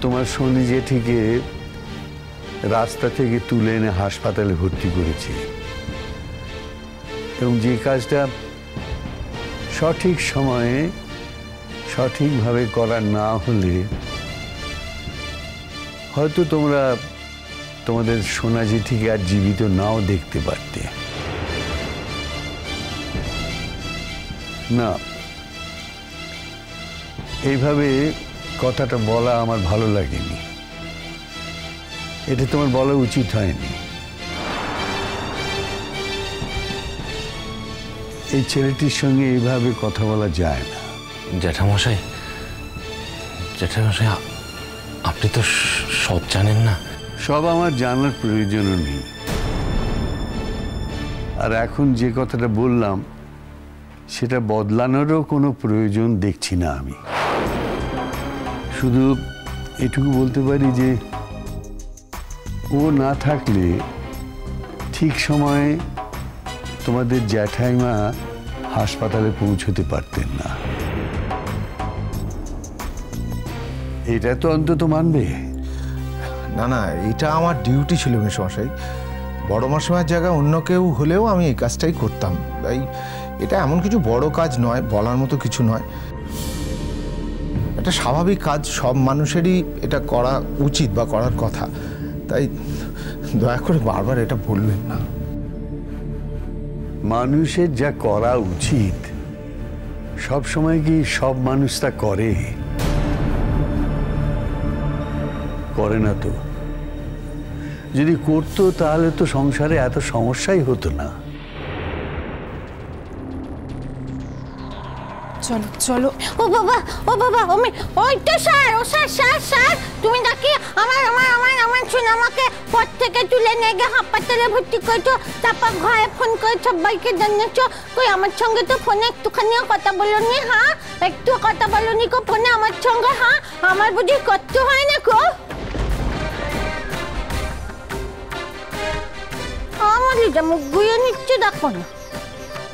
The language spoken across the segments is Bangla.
তোমার শনি জেঠিকে রাস্তা থেকে তুলে এনে হাসপাতালে ভর্তি করেছি, এবং যে কাজটা সঠিক সময়ে সঠিকভাবে করা না হলে হয়তো তোমরা তোমাদের সোনা জেঠিকে আর জীবিত নাও দেখতে পারতে। না, এইভাবে কথাটা বলা আমার ভালো লাগেনি, এটা তোমার বলা উচিত হয়নি। এই ছেলেটির সঙ্গে এইভাবে কথা বলা যায় না। জ্যাঠামশাই, আপনি তো সব জানেন না। সব আমার জানার প্রয়োজনও নেই, আর এখন যে কথাটা বললাম সেটা বদলানোরও কোনো প্রয়োজন দেখছি না। আমি শুধু এটুকু বলতে পারি যে ও না থাকলে ঠিক সময়ে তোমাদের জ্যাঠাইমা হাসপাতালে পৌঁছতে পারতেন না। এটা তো অন্তত মানবে। না না, এটা আমার ডিউটি ছিল মেসোমশাই। বড় মাসিমার জায়গায় অন্য কেউ হলেও আমি এই কাজটাই করতাম। তাই এটা এমন কিছু বড় কাজ নয়, বলার মতো কিছু নয়, এটা স্বাভাবিক কাজ, সব মানুষেরই এটা করা উচিত বা করার কথা। তাই দয়া করে বারবার এটা বলবেন না। মানুষের যা করা উচিত সব সময় কি সব মানুষ তা করে? করে না তো। যদি করতো তাহলে তো সংসারে এত সমস্যাই হতো না। চলো চলো। ও বাবা, ওই তো স্যার, ও স্যার তুমি নাকি আমার সোনামাকে পথ থেকে তুলে নিয়ে গিয়ে হাসপাতালে ভর্তি করেছো, তারপর ঘরে ফোন করে সবাইকে জানিয়েছো। কই আমার সঙ্গে তো ফোনে একটুখানিও কথা বলোনি? হ্যাঁ, একটু কথা বলোনি কো ফোনে আমার সঙ্গে? হ্যাঁ, আমার বুঝি করতে হয় না কো? আমার এটা মুখ গুয়ে নিচ্ছে, দেখো না।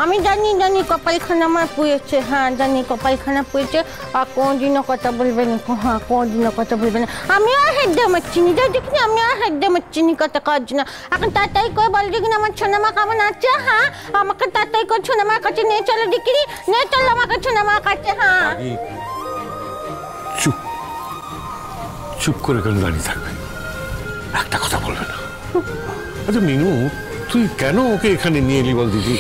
আমি জানি কপালখানা আমার পুয়েছে। হ্যাঁ জানি কপালখানা পুয়েছে, আর কোনোদিনও কথা বলবে না। হ্যাঁ, কোনোদিনও কথা বলবে না। আমি আর হেডে মারছিনি, দেখিনি আমি আর হেডে মারছিনি কথা করার জন্য। এখন তাড়াতাড়ি করে বল দেখিনি আমার সোনামা কেমন আছে। হ্যাঁ, আমাকে তাড়াতাড়ি করে সোনামার কাছে নিয়ে চলো দেখিনি, নিয়ে চলো আমাকে সোনামার কাছে। হ্যাঁ, চুপ করে কেন দাঁড়িয়ে থাকবে? একটা কথা বলবে না? আচ্ছা মিনু, তুই কেন ওকে এখানে নিয়ে এলি বল দিদি?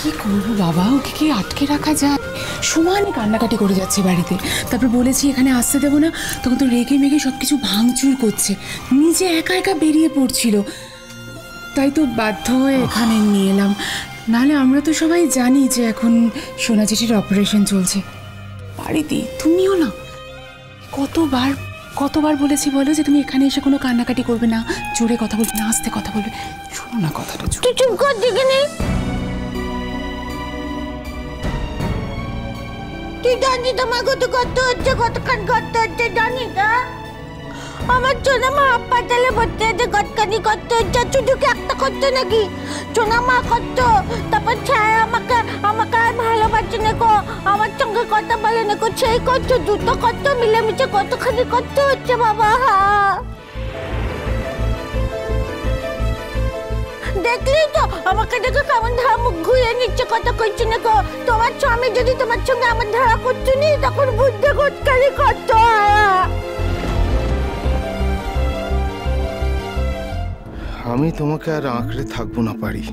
কি করবো বাবা, ওকে কি আটকে রাখা যায়? সমানে কান্নাকাটি করে যাচ্ছে বাড়িতে। তারপর বলেছি এখানে আসতে দেবো না, তখন তো রেগে মেগে সবকিছু ভাঙচুর করছে, নিজে একা একা বেরিয়ে পড়ছিল। তাই তো বাধ্য হয়ে এখানে নিয়ে এলাম। নাহলে আমরা তো সবাই জানি যে এখন সোনা জেঠির অপারেশন চলছে। বাড়িতে তুমিও না, কতবার বলেছি বলো যে তুমি এখানে এসে কোনো কান্নাকাটি করবে না, জোরে কথা বলবে না, আস্তে কথা বলবে। শোনো না কথাটা। তুই চুপ কর দেখিনি। তুই জানি তোমার কত করতে হচ্ছে, কতক্ষণ করতে হচ্ছে জানি না? আমার সোনামা হাসপাতালে ভর্তি আছে, কতখানি করতে হচ্ছে। শুধু কি একটা করতে নাকি? সোনামা করতো, তারপর ছায়া আমাকে আর ভালোবাসে না গো, আমার সঙ্গে কথা বলে না গো, সেই করছো, দুটো করতো মিলেমিশে কতখানি করতে হচ্ছে বাবা। হ্যাঁ দেখলি তো আমাকে দেখে কেমন ধারা মুখ ঘুরিয়ে নিচ্ছে, কথা কইছে না গো। তোমার স্বামী যদি তোমার সঙ্গে আমার ধারা করছো নি, তখন বুদ্ধি কোটকালি করতো। আমি তোমাকে আর আঁকড়ে থাকবো না পারি।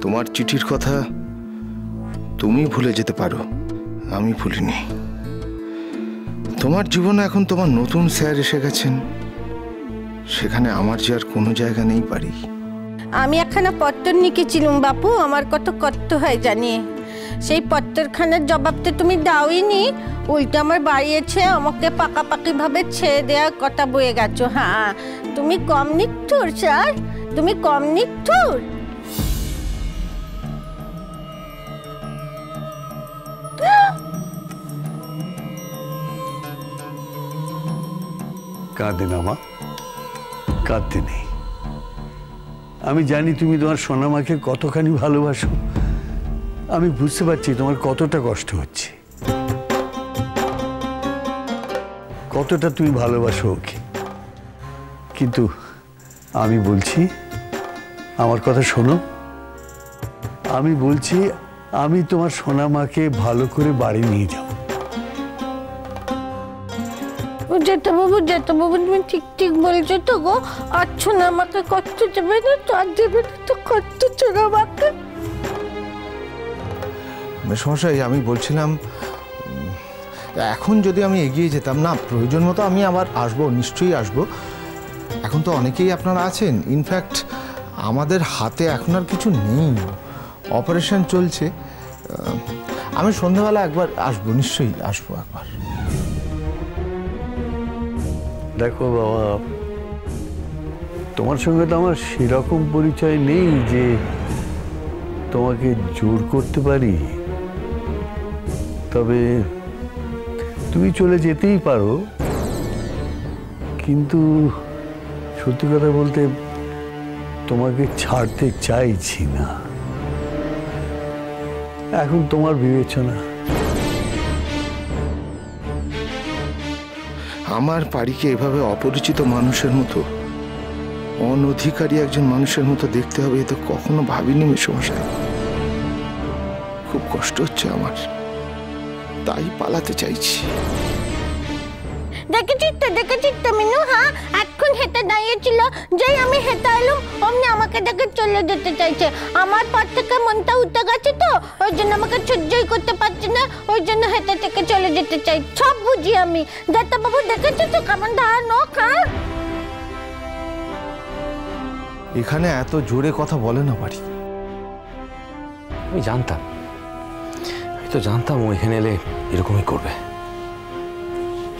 তোমার চিঠির কথা তুমি ভুলে যেতে পারো, আমি ভুলিনি। তোমার জীবনে এখন তোমার নতুন স্যার এসে গেছেন, সেখানে আমার যে আর কোনো জায়গা নেই পারি। আমি একখানা পত্র লিখেছিলাম বাপু, আমার কত কষ্ট হয় জানি। সেই পত্রখানার জবাব তো তুমি দাওইনি, উল্টো আমার বাড়ি এসে আমাকে পাকাপাকি ভাবে ছেড়ে দেওয়ার কথা বয়ে গেছো। হ্যাঁ, তুমি কম নিষ্ঠুর স্যার, তুমি কম নিষ্ঠুর। কাঁদে না মা, কাঁদতে নেই। আমি জানি তুমি তোমার সোনামাকে কতখানি ভালোবাসো। আমি বুঝতে পারছি তোমার কতটা কষ্ট হচ্ছে। কতটা তুমি ভালোবাসো ওকে। কিন্তু আমি বলছি, আমার কথা শোনো, আমি বলছি আমি তোমার সোনামাকে ভালো করে বাড়ি নিয়ে যাব। জেঠাবাবু তুমি ঠিক ঠিক বলছো তো গো। আর সোনামাকে কষ্ট দেবে না তো, আর দেবে না তো কষ্ট সোনামাকে। মেসমশাই আমি বলছিলাম এখন যদি আমি এগিয়ে যেতাম না, প্রয়োজন মতো আমি আবার আসবো, নিশ্চয়ই আসবো। এখন তো অনেকেই আপনারা আছেন, ইনফ্যাক্ট আমাদের হাতে এখন আর কিছু নেই, অপারেশন চলছে। আমি সন্ধ্যাবেলা একবার আসবো, নিশ্চয়ই আসবো একবার। দেখো বাবা, তোমার সঙ্গে তো আমার সেরকম পরিচয় নেই যে তোমাকে জোর করতে পারি। তবে তুমি চলে যেতেই পারো, কিন্তু সত্যি কথা বলতে তোমাকে ছাড়তে চাইছি না। এখন তোমার বিবেচনা। আমার বাড়িকে এভাবে অপরিচিত মানুষের মতো, অনধিকারী একজন মানুষের মতো দেখতে হবে, এ তো কখনো ভাবিনি মেসমশাই। খুব কষ্ট হচ্ছে আমার, তাই পালাতে চাইছি। দেখেছিস তো মিনু, হ্যাঁ এখন হেঁটে দাঁড়িয়েছিল, যেই আমি হেঁটে এলাম অমনি আমাকে দেখে চলে যেতে চাইছে। আমার পর থেকে মনটা উঠে গেছে তো, ওই জন্য আমাকে সহ্যই করতে পারছি না, ওই জন্য হেঁটে থেকে চলে যেতে চাই। সব বুঝি আমি। জেঠাবাবু দেখেছিস তো কেমন ধারণা, হ্যাঁ? এখানে এত জোরে কথা বলে না বাড়ি। আমি জানতাম, আমি তো জানতাম ও এখানে এলে এরকমই করবে।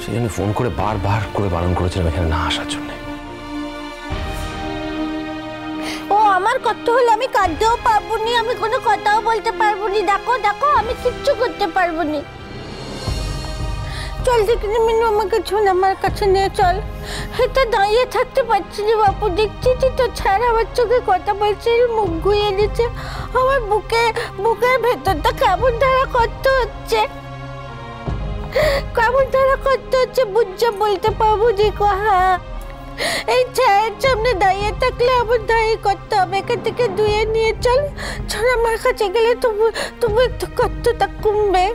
সেই জন্য ফোন করে বারবার করে বারণ করেছিলাম এখানে না আসার জন্য। ও আমার কষ্ট হলে আমি কাঁদতেও পারবো নি, আমি কোনো কথাও বলতে পারবো নি। দেখো আমি কিচ্ছু করতে পারবো নি। চল দেখিনি মিনু, আমাকে সোনামার কাছে নিয়ে চল। হেঁটে দাঁড়িয়ে থাকতে পারছি না বাপু, দেখছিস তো ছাড় আমার চোখে কথা বলছে, মুখ ঘুরিয়ে দিচ্ছে। আমার বুকের ভেতরটা কেমন ধারা করতে হচ্ছে, কেমন ধারা করতে হচ্ছে বুঝছে বলতে পারবো যে হ্যাঁ। এই ছায়ের সামনে দাঁড়িয়ে থাকলে আমার দাঁড়িয়ে করতে হবে। এখান থেকে ধুয়ে নিয়ে চল, সোনামার কাছে গেলে তবু একটু কষ্টটা কমবে।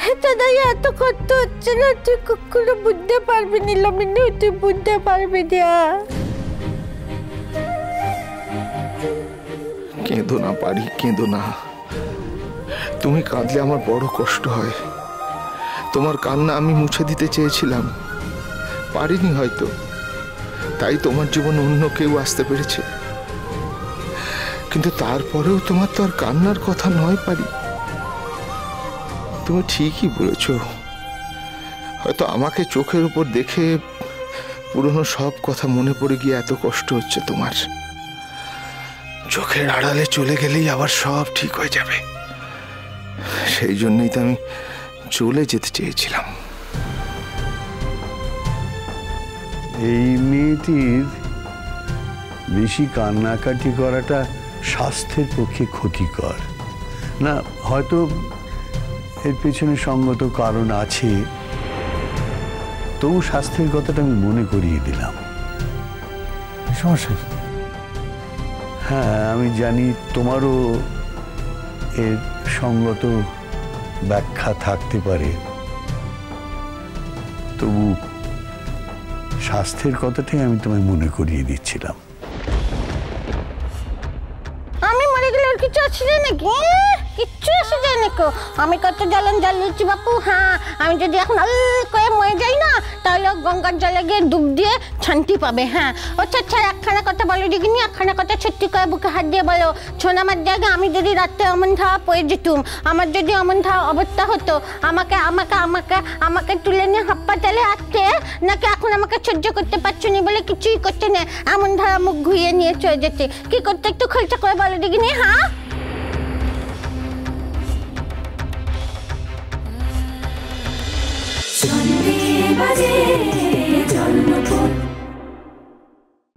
হেঁটে দাঁড়িয়ে এত কষ্ট হচ্ছে না, তুই কখনো বুঝতে পারবি নি লমিনু, তুই বুঝতে পারবি না। কেঁদো না বাড়ি, কেঁদো না। তুমি কাঁদলে আমার বড় কষ্ট হয়। তোমার কান্না আমি মুছে দিতে চেয়েছিলাম, পারিনি হয়তো, তাই তোমার জীবনে অন্য কেউ আসতে পেরেছে। কিন্তু তারপরেও তোমার তো আর কান্নার কথা নয় পারি। তুমি ঠিকই বলেছ, হয়তো আমাকে চোখের উপর দেখে পুরনো সব কথা মনে পড়ে গিয়ে এত কষ্ট হচ্ছে তোমার। চোখের আড়ালে চলে গেলেই আবার সব ঠিক হয়ে যাবে, সেই জন্যই তো আমি চলে যেতে চেয়েছিলাম। এই মেয়েটির বেশি কান্নাকাটি করাটা স্বাস্থ্যের পক্ষে ক্ষতিকর না। হয়তো এর পেছনে সঙ্গত কারণ আছে, তবু স্বাস্থ্যের কথাটা আমি মনে করিয়ে দিলাম। সমস্যা? হ্যাঁ আমি জানি তোমারও এর সঙ্গত ব্যাখ্যা থাকতে পারে, তবু স্বাস্থ্যের কথাটাই আমি তোমায় মনে করিয়ে দিচ্ছিলাম। আমি মরে গেলে আর কিছু আসে নাকি? কিচ্ছু আসে যায় নাকি? আমি কত জ্বালিয়েছি বাপু। হ্যাঁ আমি যদি এখন করে মরে যাই না, তাহলে গঙ্গার জলে গিয়ে ডুব দিয়ে শান্তি পাবে। হ্যাঁ ও আচ্ছা একখানা কথা বলো দেখিনি, একখানা কথা সত্যি করে বুকে হাত দিয়ে বলো। সোনামার জায়গায় আমি যদি রাত্রে অমন ধাওয়া পড়ে যেতুম, আমার যদি অমন ধাওয়া অবস্থা হতো, আমাকে আমাকে আমাকে আমাকে তুলে নিয়ে হাসপাতালে আসতে, নাকি এখন আমাকে সহ্য করতে পারছো না বলে কিছুই করতে নেই, এমন ধারা মুখ ঘুরিয়ে নিয়ে চলে যেতে কি করতে একটু খরচা করে বলো দেখিনি? হ্যাঁ Sunday,